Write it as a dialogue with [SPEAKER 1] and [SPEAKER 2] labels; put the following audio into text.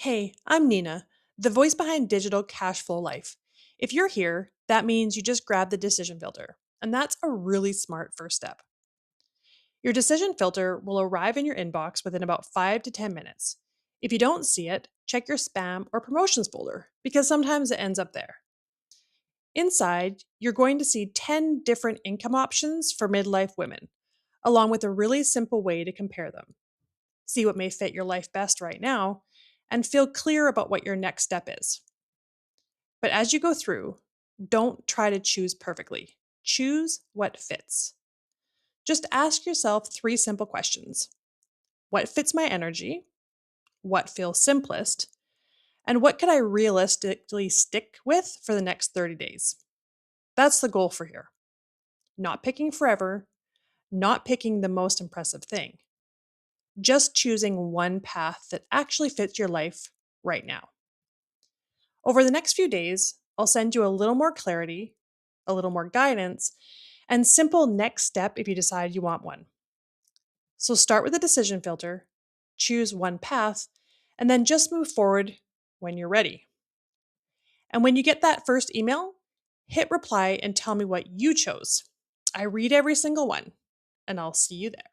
[SPEAKER 1] Hey, I'm Nina, the voice behind Digital Cashflow Life. If you're here, that means you just grab the decision filter, and that's a really smart first step. Your decision filter will arrive in your inbox within about 5 to 10 minutes. If you don't see it, check your spam or promotions folder because sometimes it ends up there. Inside, you're going to see 10 different income options for midlife women, along with a really simple way to compare them. See what may fit your life best right now, and feel clear about what your next step is. But as you go through, don't try to choose perfectly. Choose what fits. Just ask yourself three simple questions: what fits my energy? What feels simplest? And what could I realistically stick with for the next 30 days? That's the goal for here. Not picking forever, not picking the most impressive thing, just choosing one path that actually fits your life right now. Over the next few days, I'll send you a little more clarity, a little more guidance, and simple next step if you decide you want one. So start with a decision filter, choose one path, and then just move forward when you're ready. And when you get that first email, hit reply and tell me what you chose. I read every single one, and I'll see you there.